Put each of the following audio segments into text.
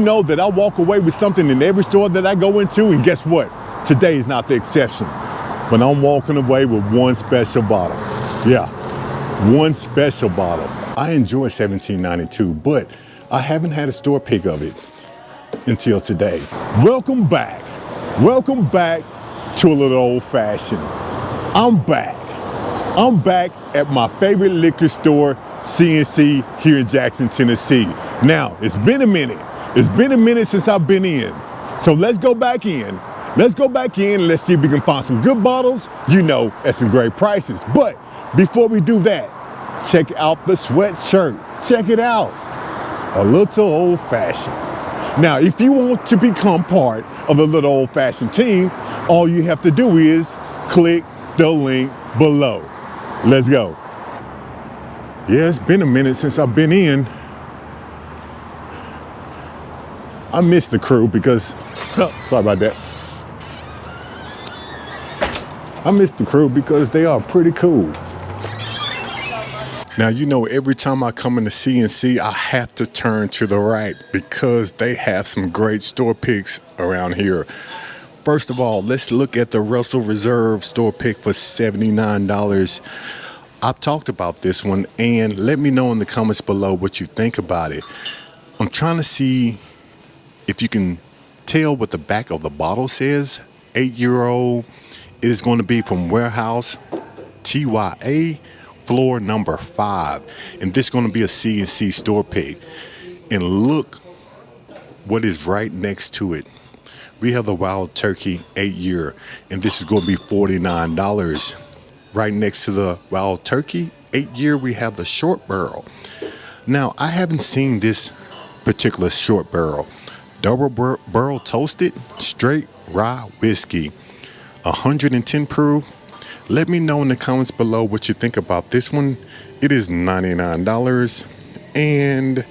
know that I walk away with something in every store that I go into, and guess what? Today is not the exception. But I'm walking away with one special bottle. Yeah, one special bottle. I enjoy 1792, but I haven't had a store pick of it until today. Welcome back. Welcome back to a little old fashioned. I'm back. I'm back at my favorite liquor store, C&C, here in Jackson, Tennessee. Now, it's been a minute. It's been a minute since I've been in. So let's go back in. Let's go back in and let's see if we can find some good bottles, you know, at some great prices. But before we do that, check out the sweatshirt. Check it out. A little old fashioned. Now, if you want to become part of the little old fashioned team, all you have to do is click the link below. Let's go. Yeah, it's been a minute since I've been in. I missed the crew because, sorry about that. I missed the crew because they are pretty cool. Now, you know, every time I come into C&C, I have to turn to the right because they have some great store picks around here. First of all, let's look at the Russell Reserve store pick for $79. I've talked about this one, and let me know in the comments below what you think about it. I'm trying to see if you can tell what the back of the bottle says. 8-year-old. It is going to be from Warehouse TYA, floor number 5. And this is going to be a C&C store pick. And look what is right next to it. We have the Wild Turkey 8-year, and this is going to be $49. Right next to the Wild Turkey 8-year, we have the short barrel. Now, I haven't seen this particular short barrel. Double barrel toasted straight rye whiskey, 110 proof. Let me know in the comments below what you think about this one. It is $99, and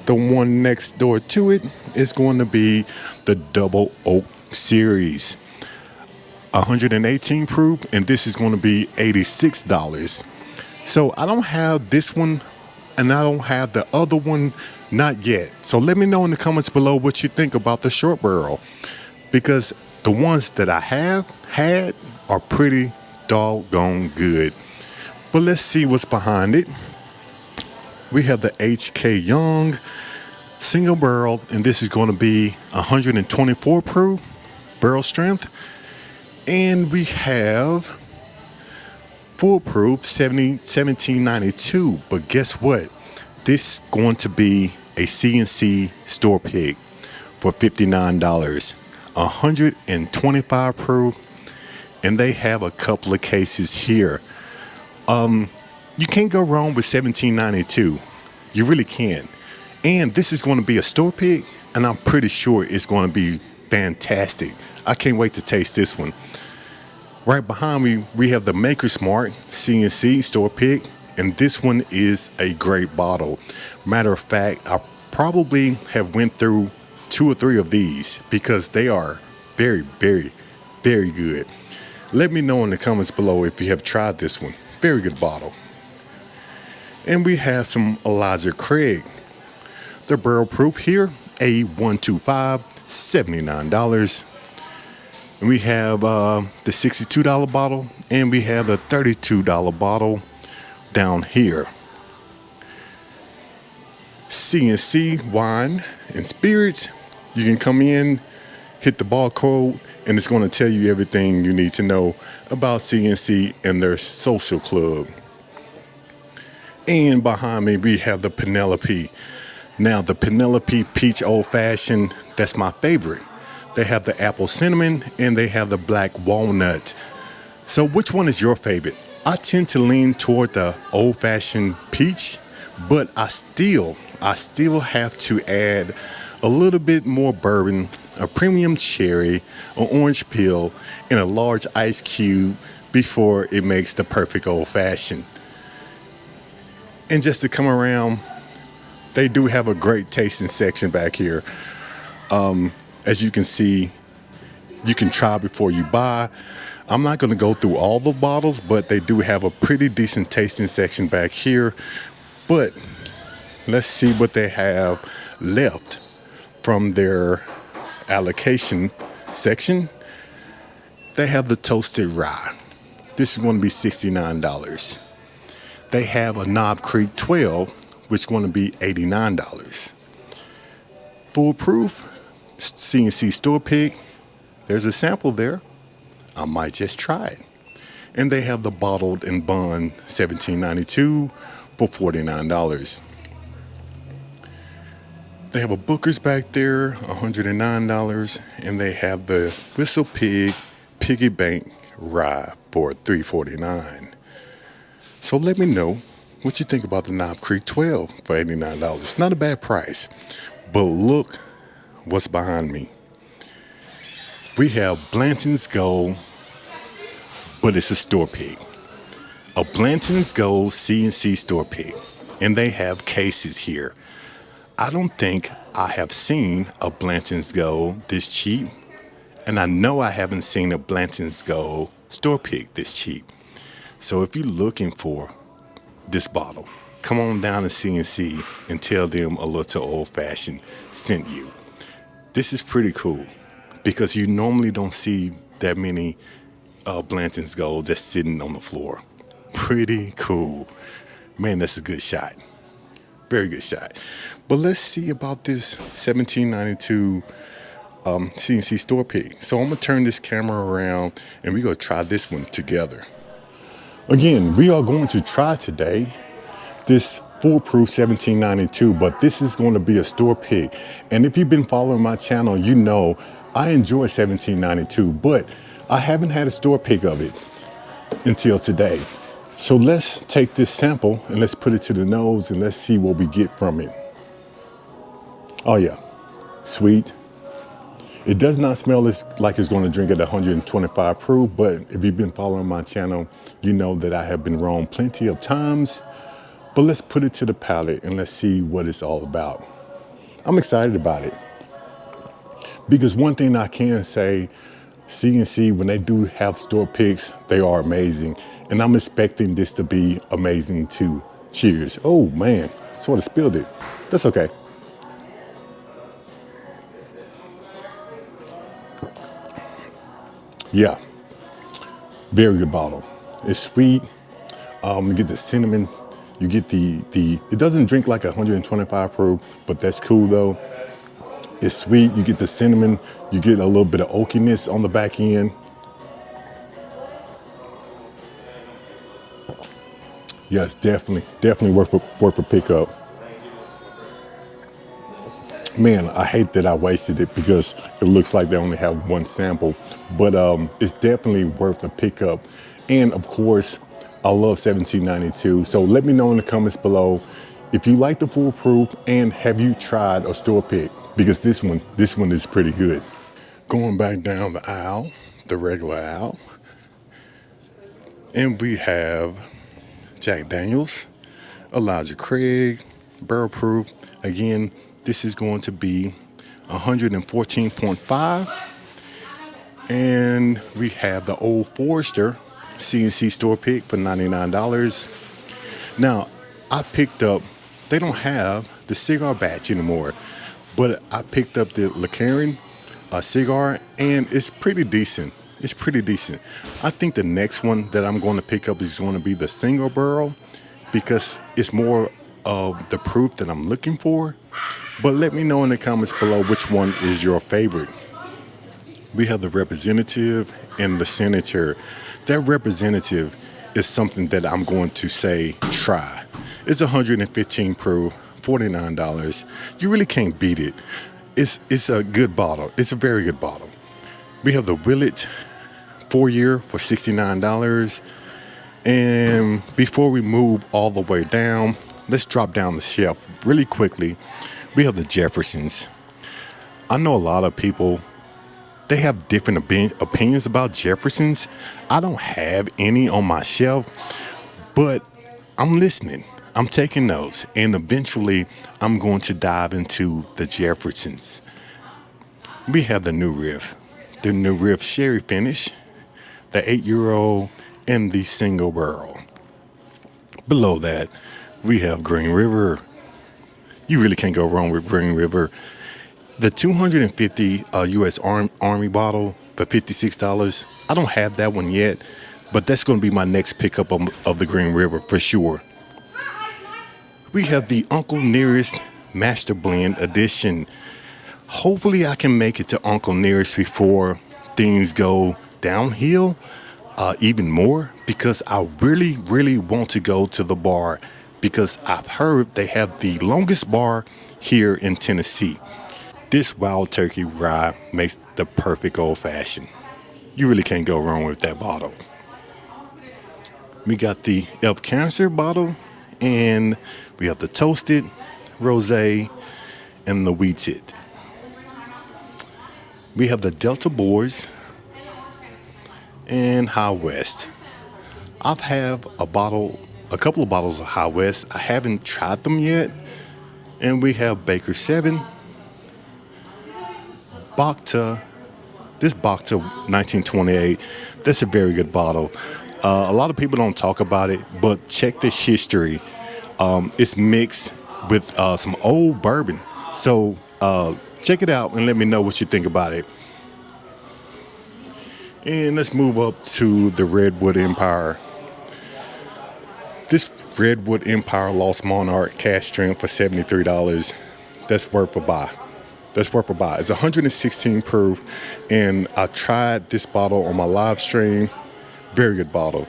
the one next door to it is going to be the Double Oak Series, 118 proof, and this is going to be $86. So I don't have this one, and I don't have the other one, not yet. So let me know in the comments below what you think about the short barrel, because the ones that I have had are pretty doggone good. But let's see what's behind it. We have the HK Young single barrel, and this is going to be 124 proof barrel strength. And we have full proof 1792. But guess what? This is going to be a C&C store pick for $59. 125 proof, and they have a couple of cases here. You can't go wrong with 1792. You really can't. And this is going to be a store pick, and I'm pretty sure it's going to be fantastic. I can't wait to taste this one. Right behind me, we have the Maker's Mark C&C store pick, and this one is a great bottle. Matter of fact, I probably have went through 2 or 3 of these because they are very, very, very good. Let me know in the comments below if you have tried this one. Very good bottle. And we have some Elijah Craig. The barrel proof here, A125, $79. And we have the $62 bottle, and we have the $32 bottle down here. C&C Wine and Spirits. You can come in, hit the barcode, and it's going to tell you everything you need to know about C&C and their social club. And behind me, we have the Penelope. Now, the Penelope Peach Old Fashioned, that's my favorite. They have the apple cinnamon, and they have the black walnut. So which one is your favorite? I tend to lean toward the old fashioned peach, but I still have to add a little bit more bourbon, a premium cherry, an orange peel, and a large ice cube before it makes the perfect old fashioned. And just to come around, they do have a great tasting section back here. As you can see, you can try before you buy. I'm not going to go through all the bottles, but they do have a pretty decent tasting section back here. But let's see what they have left from their allocation section, they have the toasted rye. This is going to be $69. They have a Knob Creek 12, which is going to be $89. Foolproof CNC store pick. There's a sample there. I might just try it. And they have the bottled and bond $17.92 for $49. They have a Booker's back there, $109, and they have the Whistle Pig Piggy Bank Rye for $349. So let me know what you think about the Knob Creek 12 for $89. Not a bad price, but look what's behind me. We have Blanton's Gold, but it's a store pick. A Blanton's Gold CNC store pick, and they have cases here. I don't think I have seen a Blanton's Gold this cheap, and I know I haven't seen a Blanton's Gold store pick this cheap. So if you're looking for this bottle, come on down to CNC and tell them A Little Old Fashioned sent you. This is pretty cool because you normally don't see that many Blanton's Gold just sitting on the floor. Pretty cool. Man, that's a good shot. Very good shot. But let's see about this $17.92 CNC store pick. So I'm going to turn this camera around and we're going to try this one together. Again, we are going to try today this foolproof $17.92, but this is going to be a store pick. And if you've been following my channel, you know I enjoy $17.92, but I haven't had a store pick of it until today. So let's take this sample and let's put it to the nose and let's see what we get from it. Oh yeah, sweet. It does not smell like it's going to drink at 125 proof, but if you've been following my channel, you know that I have been wrong plenty of times. But let's put it to the palate and let's see what it's all about. I'm excited about it. Because one thing I can say, CNC, when they do have store picks, they are amazing. And I'm expecting this to be amazing too. Cheers. Oh man, sort of spilled it. That's okay. Yeah, very good bottle. It's sweet. You get the cinnamon. You get the. It doesn't drink like 125 proof, but that's cool though. It's sweet. You get the cinnamon. You get a little bit of oakiness on the back end. Yes, definitely worth a pickup. Man, I hate that I wasted it because it looks like they only have one sample, but it's definitely worth a pickup. And of course, I love $17.92. So let me know in the comments below if you like the foolproof and have you tried a store pick, because this one is pretty good. Going back down the aisle, the regular aisle, and we have Jack Daniels, Elijah Craig, barrel proof. Again, this is going to be 114.5. And we have the Old Forester CNC store pick for $99. Now, I picked up, they don't have the cigar batch anymore, but I picked up the Allocation cigar, and it's pretty decent. It's pretty decent. I think the next one that I'm going to pick up is going to be the single barrel because it's more of the proof that I'm looking for. But let me know in the comments below which one is your favorite. We have the representative and the senator. That representative is something that I'm going to say try. It's 115 proof, $49. You really can't beat it. It's a good bottle. It's a very good bottle. We have the Willet 4-year for $69. And before we move all the way down, let's drop down the shelf really quickly. We have the Jeffersons. I know a lot of people, they have different opinions about Jeffersons. I don't have any on my shelf, but I'm listening. I'm taking notes, and eventually I'm going to dive into the Jeffersons. We have the New Riff sherry finish, the 8-year-old, and the single barrel. Below that, we have Green River. You really can't go wrong with Green River. The 250 U.S. Army bottle for $56. I don't have that one yet, but that's going to be my next pickup of the Green River for sure. We have the Uncle Nearest Master Blend Edition. Hopefully I can make it to Uncle Nearest before things go downhill even more, because I really want to go to the bar, because I've heard they have the longest bar here in Tennessee. This Wild Turkey rye makes the perfect old fashioned. You really can't go wrong with that bottle. We got the Elf Cancer bottle, and we have the Toasted, Rosé, and the Wheat It. We have the Delta Boys and High West. I've have a couple of bottles of High West. I haven't tried them yet. And we have Baker 7, Bacta. This Bacta 1928, that's a very good bottle. A lot of people don't talk about it, but check the history. It's mixed with some old bourbon. So check it out and let me know what you think about it. And let's move up to the Redwood Empire. This Redwood Empire Lost Monarch cask strength for $73. That's worth a buy. That's worth a buy. It's 116 proof, and I tried this bottle on my live stream. Very good bottle.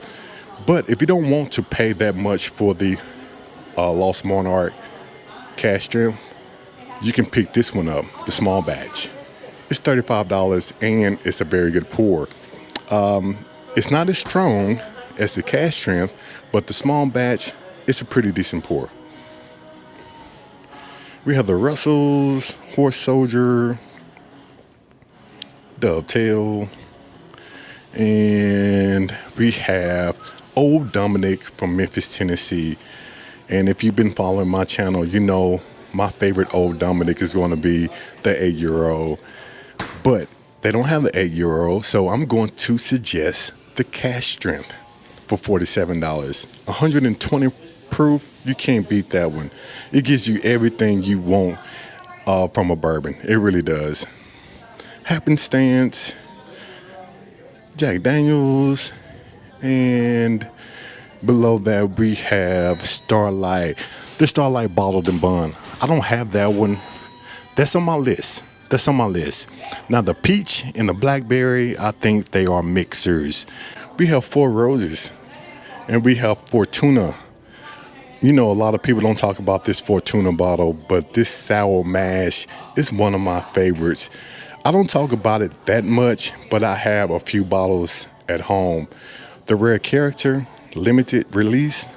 But if you don't want to pay that much for the Lost Monarch cask strength, you can pick this one up, the small batch. It's $35, and it's a very good pour. It's not as strong as the cask strength, but the small batch, it's a pretty decent pour. We have the Russell's, Horse Soldier, Dovetail, and we have Old Dominic from Memphis, Tennessee. And if you've been following my channel, you know my favorite Old Dominic is going to be the €8. But they don't have the €8, so I'm going to suggest the cask strength for $47. 120 proof, you can't beat that one. It gives you everything you want from a bourbon. It really does. Happenstance, Jack Daniels, and below that we have Starlight. The Starlight Bottled and Bond. I don't have that one. That's on my list. That's on my list. Now the peach and the blackberry, I think they are mixers. We have Four Roses, and we have Fortuna. You know, a lot of people don't talk about this Fortuna bottle, but this sour mash is one of my favorites. I don't talk about it that much, but I have a few bottles at home. The Rare Character limited release,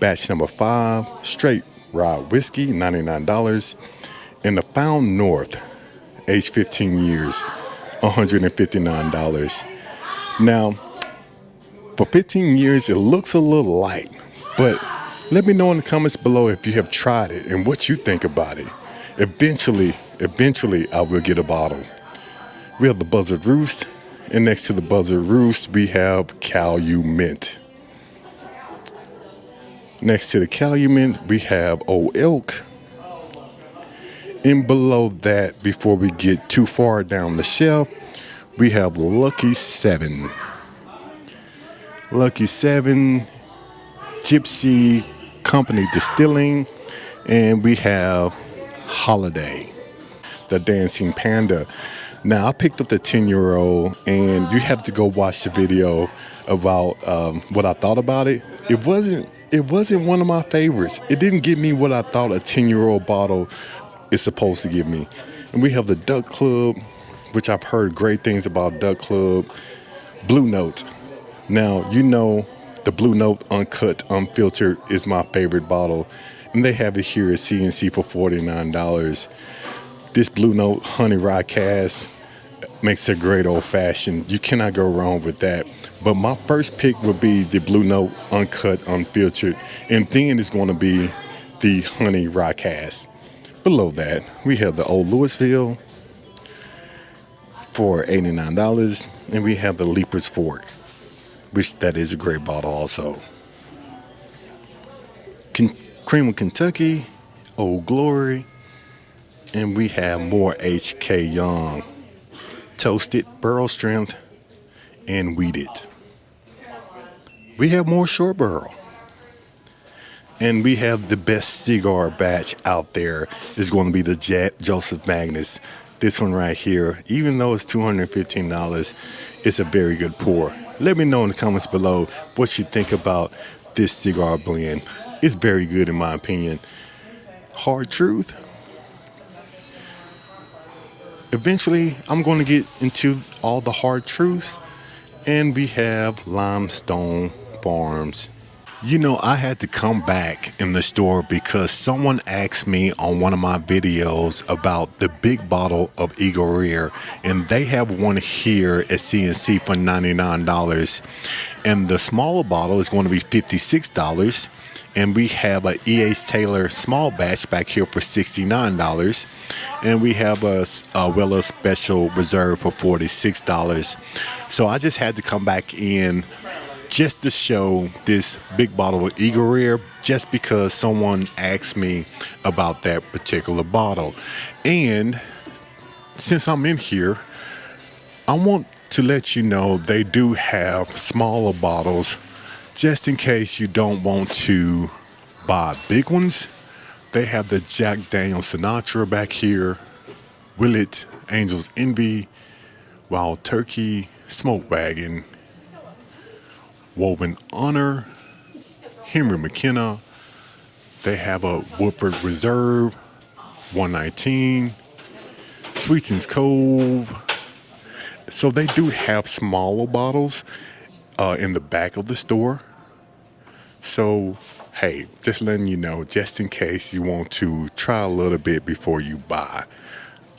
batch number 5, straight rye whiskey, $99. And the Found North, aged 15 years, $159. Now, for 15 years, it looks a little light, but let me know in the comments below if you have tried it and what you think about it. Eventually, I will get a bottle. We have the Buzzard Roost, and next to the Buzzard Roost, we have Calumet. Next to the Calumet, we have Old Elk. And below that, before we get too far down the shelf, we have Lucky 7. Lucky 7, Gypsy Company Distilling, and we have Holiday, the Dancing Panda. Now I picked up the 10-year-old, and you have to go watch the video about what I thought about it. It wasn't one of my favorites. It didn't give me what I thought a 10-year-old bottle is supposed to give me. And we have the Duck Club, which I've heard great things about. Duck Club Blue Note. Now you know the Blue Note Uncut Unfiltered is my favorite bottle, and they have it here at CNC for $49. This Blue Note Honey Rye Cask makes a great old fashioned. You cannot go wrong with that. But my first pick would be the Blue Note Uncut Unfiltered, and then it's going to be the Honey Rye Cask. Below that, we have the Old Louisville for $89, and we have the Leaper's Fork, which that is a great bottle also. Cream of Kentucky, Old Glory, And we have more HK Young, toasted, barrel strength, and wheated. We have more short barrel. And we have the best cigar batch out there. It's going to be the Joseph Magnus. This one right here, even though it's $215, it's a very good pour. Let me know in the comments below what you think about this cigar blend. It's very good in my opinion. Hard truth. Eventually, I'm going to get into all the hard truths. And we have Limestone Farms. You know, I had to come back in the store because someone asked me on one of my videos about the big bottle of Eagle Rare, and they have one here at CNC for $99, and the smaller bottle is going to be $56, and we have a E.H. Taylor small batch back here for $69, and we have a Weller Special Reserve for $46. So I just had to come back in just to show this big bottle of Eagle Rare, just because someone asked me about that particular bottle. And since I'm in here, I want to let you know they do have smaller bottles, just in case you don't want to buy big ones. They have the Jack Daniel's Sinatra back here, Willet, Angel's Envy, Wild Turkey, Smoke Wagon, Woven Honor, Henry McKenna. They have a Woodford Reserve, 119, Sweetens Cove. So they do have smaller bottles in the back of the store. So, hey, just letting you know, just in case you want to try a little bit before you buy.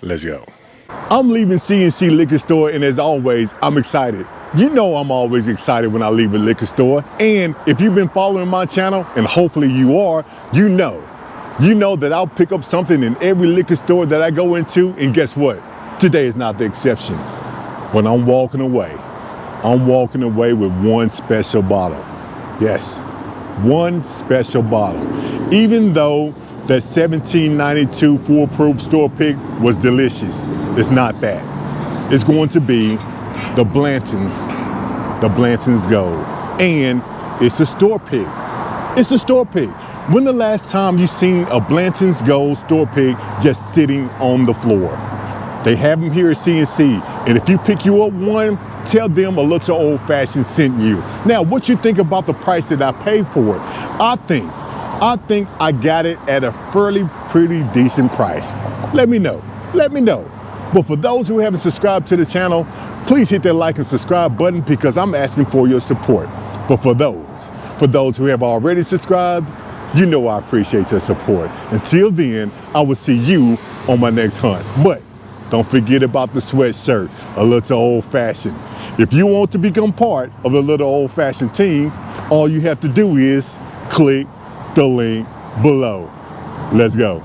Let's go. I'm leaving CNC Liquor Store, and as always, I'm excited. You know I'm always excited when I leave a liquor store. And if you've been following my channel, and hopefully you are, you know that I'll pick up something in every liquor store that I go into, and guess what? Today is not the exception. When I'm walking away with one special bottle. Yes, one special bottle. Even though that $17.92 foolproof store pick was delicious, it's not that. It's going to be the Blanton's Gold. And it's a store pick. It's a store pick. When the last time you seen a Blanton's Gold store pick just sitting on the floor? They have them here at CNC. And if you pick you up one, tell them A Little Old Fashioned sent you. Now, what you think about the price that I paid for it? I think I got it at a pretty decent price. Let me know. But for those who haven't subscribed to the channel, please hit that like and subscribe button, because I'm asking for your support. But for those who have already subscribed, you know I appreciate your support. Until then, I will see you on my next hunt. But don't forget about the sweatshirt, A Little Old Fashioned. If you want to become part of the Little Old Fashioned team, all you have to do is click the link below. Let's go.